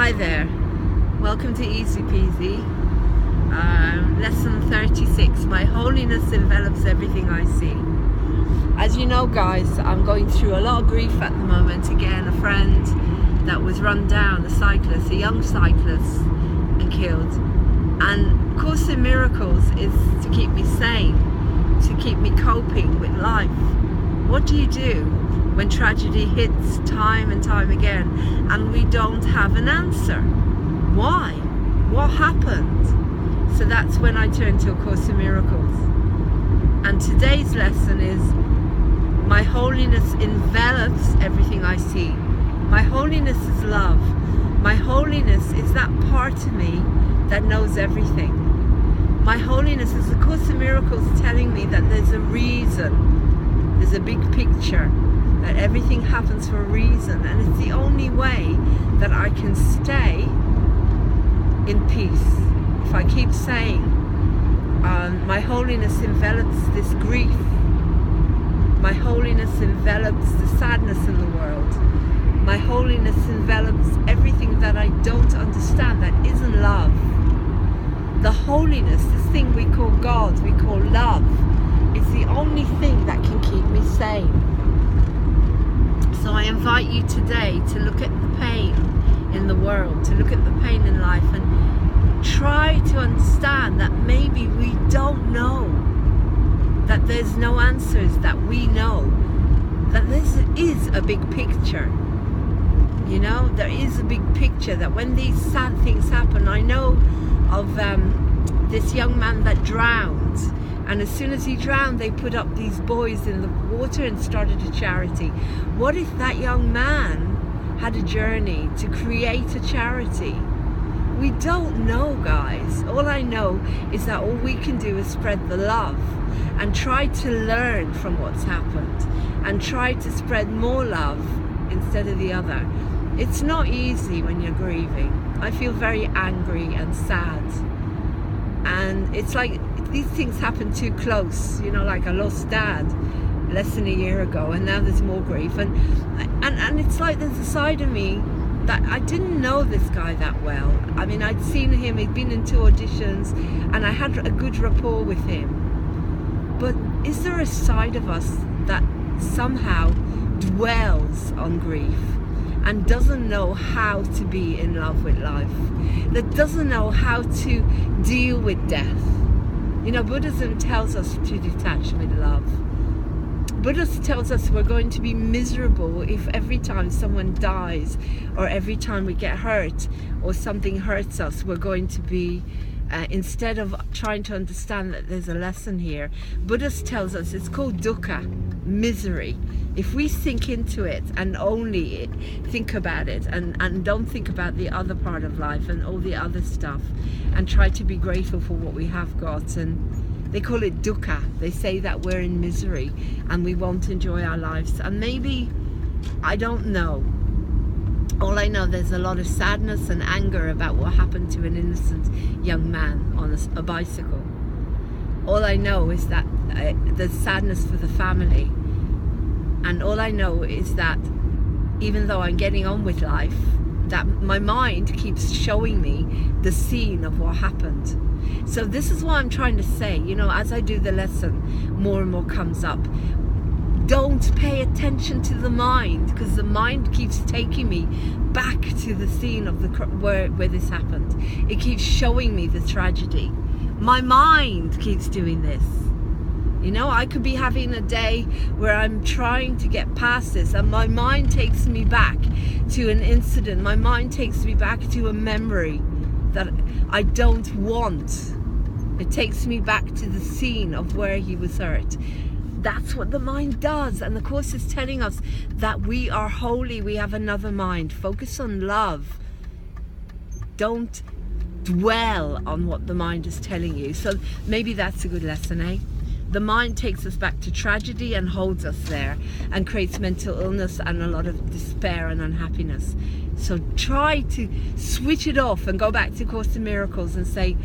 Hi there, welcome to Easypeazy, lesson 36, my holiness envelops everything I see. As you know guys, I'm going through a lot of grief at the moment. Again, a friend that was run down, a young cyclist, and killed. And Course in Miracles is to keep me sane, to keep me coping with life. What do you do when tragedy hits time and time again and we don't have an answer? Why? What happened? So that's when I turn to A Course in Miracles. And today's lesson is, my holiness envelops everything I see. My holiness is love. My holiness is that part of me that knows everything. My holiness is A Course in Miracles telling me that there's a reason, there's a big picture, that everything happens for a reason, and it's the only way that I can stay in peace. If I keep saying, my holiness envelops this grief, my holiness envelops the sadness in the world, my holiness envelops everything that I don't understand, that isn't love. The holiness, this thing we call God, we call love, is the only thing that can keep me sane. So I invite you today to look at the pain in the world, to look at the pain in life, and try to understand that maybe we don't know, that there's no answers that we know, that this is a big picture. You know, there is a big picture, that when these sad things happen, I know of this young man that drowned, and as soon as he drowned they put up these boys in the water and started a charity. What if that young man had a journey to create a charity? We don't know, guys. All I know is that all we can do is spread the love and try to learn from what's happened and try to spread more love instead of the other. It's not easy when you're grieving. I feel very angry and sad, and it's like these things happen too close. You know, like I lost Dad less than a year ago, and now there's more grief, and it's like there's a side of me that I didn't know this guy that well. I mean, I'd seen him, he'd been in 2 auditions, and I had a good rapport with him. But is there a side of us that somehow dwells on grief and doesn't know how to be in love with life, that doesn't know how to deal with death? You know, Buddhism tells us to detach with love. Buddhism tells us we're going to be miserable if every time someone dies, or every time we get hurt or something hurts us, we're going to be instead of trying to understand that there's a lesson here. Buddhist tells us it's called dukkha, misery. If we sink into it and only think about it, and don't think about the other part of life and all the other stuff, and try to be grateful for what we have got, and they call it dukkha. They say that we're in misery and we won't enjoy our lives. And maybe, I don't know. All I know, there's a lot of sadness and anger about what happened to an innocent young man on a bicycle. All I know is that there's sadness for the family. And all I know is that even though I'm getting on with life, that my mind keeps showing me the scene of what happened. So this is what I'm trying to say. You know, as I do the lesson, more and more comes up. Don't pay attention to the mind, because the mind keeps taking me back to the scene of where this happened. It keeps showing me the tragedy. My mind keeps doing this. You know, I could be having a day where I'm trying to get past this, and my mind takes me back to an incident. My mind takes me back to a memory that I don't want. It takes me back to the scene of where he was hurt. That's what the mind does, and the Course is telling us that we are holy. We have another mind. Focus on love. Don't dwell on what the mind is telling you. So maybe that's a good lesson, eh? The mind takes us back to tragedy and holds us there and creates mental illness and a lot of despair and unhappiness. So try to switch it off and go back to Course in Miracles and say,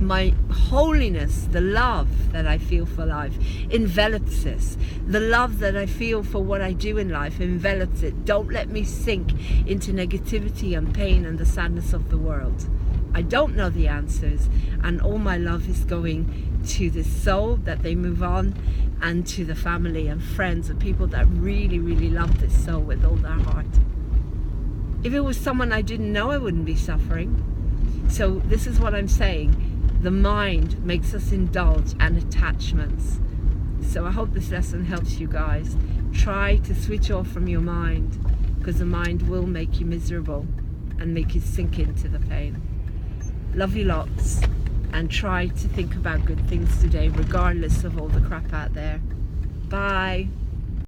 my holiness, the love that I feel for life envelops this. The love that I feel for what I do in life envelops it. Don't let me sink into negativity and pain and the sadness of the world. I don't know the answers, and all my love is going to the soul, that they move on, and to the family and friends and people that really, really love this soul with all their heart. If it was someone I didn't know, I wouldn't be suffering. So this is what I'm saying. The mind makes us indulge and attachments. So I hope this lesson helps you guys. Try to switch off from your mind, because the mind will make you miserable and make you sink into the pain. Love you lots, and try to think about good things today, regardless of all the crap out there. Bye.